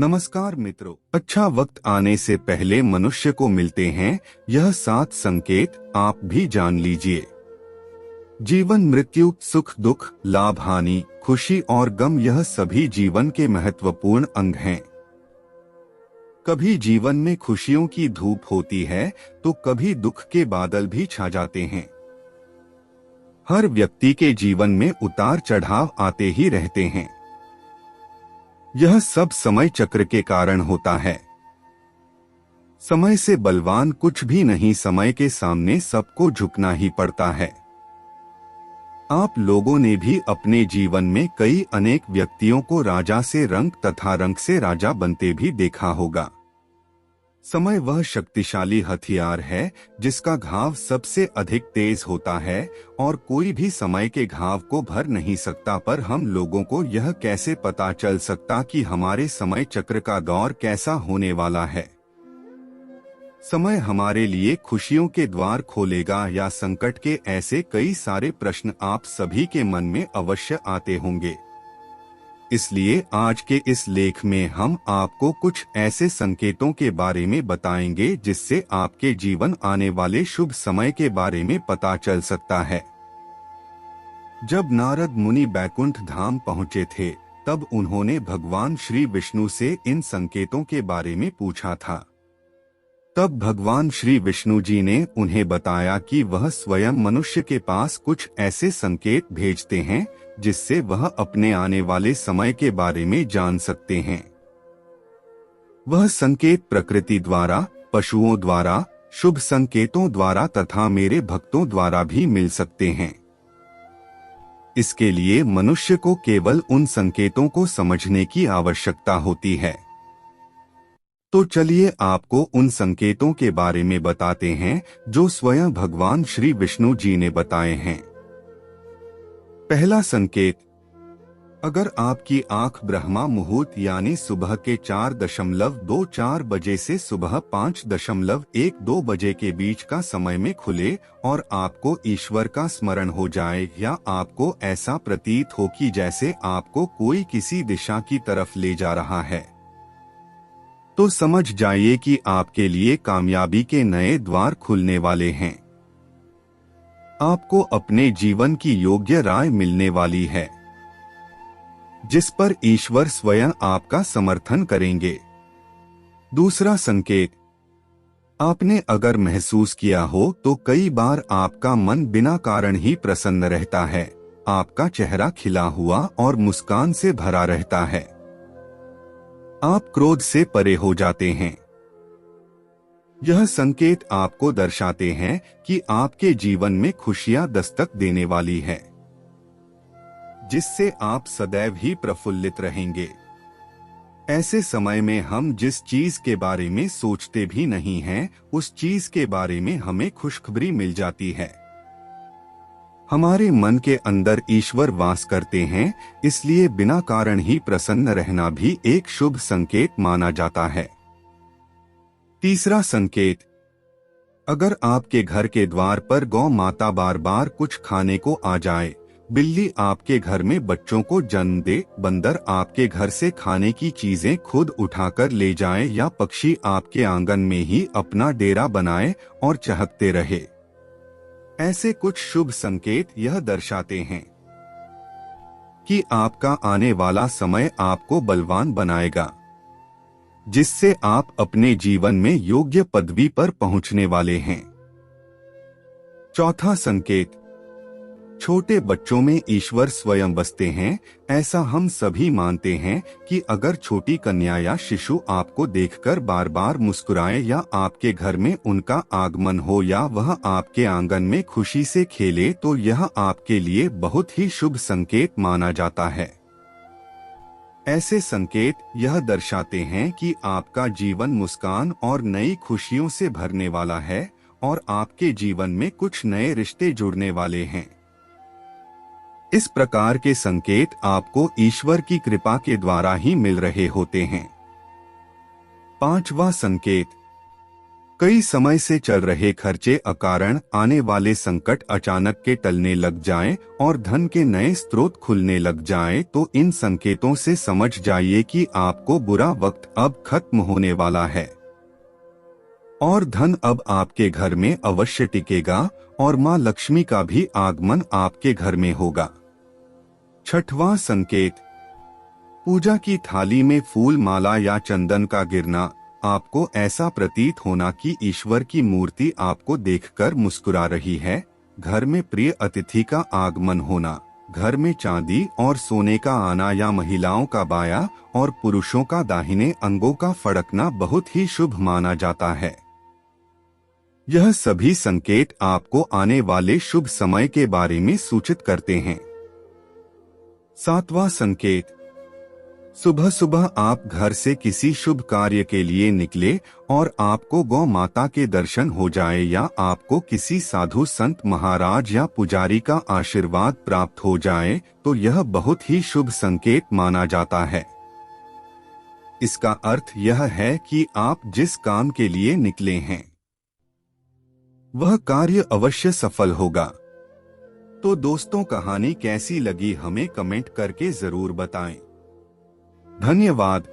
नमस्कार मित्रों। अच्छा वक्त आने से पहले मनुष्य को मिलते हैं यह 7 संकेत, आप भी जान लीजिए। जीवन, मृत्यु, सुख दुख, लाभ हानि, खुशी और गम, यह सभी जीवन के महत्वपूर्ण अंग हैं। कभी जीवन में खुशियों की धूप होती है तो कभी दुख के बादल भी छा जाते हैं। हर व्यक्ति के जीवन में उतार चढ़ाव आते ही रहते हैं। यह सब समय चक्र के कारण होता है। समय से बलवान कुछ भी नहीं, समय के सामने सबको झुकना ही पड़ता है। आप लोगों ने भी अपने जीवन में कई अनेक व्यक्तियों को राजा से रंक तथा रंक से राजा बनते भी देखा होगा। समय वह शक्तिशाली हथियार है जिसका घाव सबसे अधिक तेज होता है और कोई भी समय के घाव को भर नहीं सकता। पर हम लोगों को यह कैसे पता चल सकता कि हमारे समय चक्र का दौर कैसा होने वाला है? समय हमारे लिए खुशियों के द्वार खोलेगा या संकट के? ऐसे कई सारे प्रश्न आप सभी के मन में अवश्य आते होंगे। इसलिए आज के इस लेख में हम आपको कुछ ऐसे संकेतों के बारे में बताएंगे जिससे आपके जीवन आने वाले शुभ समय के बारे में पता चल सकता है। जब नारद मुनि बैकुंठ धाम पहुंचे थे तब उन्होंने भगवान श्री विष्णु से इन संकेतों के बारे में पूछा था। तब भगवान श्री विष्णु जी ने उन्हें बताया कि वह स्वयं मनुष्य के पास कुछ ऐसे संकेत भेजते हैं जिससे वह अपने आने वाले समय के बारे में जान सकते हैं। वह संकेत प्रकृति द्वारा, पशुओं द्वारा, शुभ संकेतों द्वारा तथा मेरे भक्तों द्वारा भी मिल सकते हैं। इसके लिए मनुष्य को केवल उन संकेतों को समझने की आवश्यकता होती है। तो चलिए आपको उन संकेतों के बारे में बताते हैं जो स्वयं भगवान श्री विष्णु जी ने बताए हैं। पहला संकेत, अगर आपकी आंख ब्रह्मा मुहूर्त यानी सुबह के 4.24 बजे से सुबह 5.12 बजे के बीच का समय में खुले और आपको ईश्वर का स्मरण हो जाए या आपको ऐसा प्रतीत हो कि जैसे आपको कोई किसी दिशा की तरफ ले जा रहा है, तो समझ जाइए कि आपके लिए कामयाबी के नए द्वार खुलने वाले हैं। आपको अपने जीवन की योग्य राय मिलने वाली है जिस पर ईश्वर स्वयं आपका समर्थन करेंगे। दूसरा संकेत, आपने अगर महसूस किया हो तो कई बार आपका मन बिना कारण ही प्रसन्न रहता है। आपका चेहरा खिला हुआ और मुस्कान से भरा रहता है। आप क्रोध से परे हो जाते हैं। यह संकेत आपको दर्शाते हैं कि आपके जीवन में खुशियां दस्तक देने वाली है, जिससे आप सदैव ही प्रफुल्लित रहेंगे। ऐसे समय में हम जिस चीज के बारे में सोचते भी नहीं हैं, उस चीज के बारे में हमें खुशखबरी मिल जाती है। हमारे मन के अंदर ईश्वर वास करते हैं, इसलिए बिना कारण ही प्रसन्न रहना भी एक शुभ संकेत माना जाता है। तीसरा संकेत, अगर आपके घर के द्वार पर गौ माता बार बार कुछ खाने को आ जाए, बिल्ली आपके घर में बच्चों को जन्म दे, बंदर आपके घर से खाने की चीजें खुद उठाकर ले जाए या पक्षी आपके आंगन में ही अपना डेरा बनाए और चहकते रहे, ऐसे कुछ शुभ संकेत यह दर्शाते हैं कि आपका आने वाला समय आपको बलवान बनाएगा, जिससे आप अपने जीवन में योग्य पदवी पर पहुंचने वाले हैं। चौथा संकेत, छोटे बच्चों में ईश्वर स्वयं बसते हैं। ऐसा हम सभी मानते हैं कि अगर छोटी कन्या या शिशु आपको देखकर बार बार मुस्कुराए या आपके घर में उनका आगमन हो या वह आपके आंगन में खुशी से खेले, तो यह आपके लिए बहुत ही शुभ संकेत माना जाता है। ऐसे संकेत यह दर्शाते हैं कि आपका जीवन मुस्कान और नई खुशियों से भरने वाला है और आपके जीवन में कुछ नए रिश्ते जुड़ने वाले हैं। इस प्रकार के संकेत आपको ईश्वर की कृपा के द्वारा ही मिल रहे होते हैं। पांचवा संकेत, कई समय से चल रहे खर्चे अकारण आने वाले संकट अचानक के टलने लग जाएं और धन के नए स्रोत खुलने लग जाएं, तो इन संकेतों से समझ जाइए कि आपको बुरा वक्त अब खत्म होने वाला है और धन अब आपके घर में अवश्य टिकेगा और मां लक्ष्मी का भी आगमन आपके घर में होगा। छठवां संकेत, पूजा की थाली में फूल माला या चंदन का गिरना। आपको ऐसा प्रतीत होना कि ईश्वर की मूर्ति आपको देखकर मुस्कुरा रही है। घर में प्रिय अतिथि का आगमन होना, घर में चांदी और सोने का आना या महिलाओं का बायां और पुरुषों का दाहिने अंगों का फड़कना बहुत ही शुभ माना जाता है। यह सभी संकेत आपको आने वाले शुभ समय के बारे में सूचित करते हैं। सातवां संकेत, सुबह सुबह आप घर से किसी शुभ कार्य के लिए निकले और आपको गौ माता के दर्शन हो जाए या आपको किसी साधु संत महाराज या पुजारी का आशीर्वाद प्राप्त हो जाए, तो यह बहुत ही शुभ संकेत माना जाता है। इसका अर्थ यह है कि आप जिस काम के लिए निकले हैं वह कार्य अवश्य सफल होगा। तो दोस्तों, कहानी कैसी लगी हमें कमेंट करके जरूर बताएं। धन्यवाद।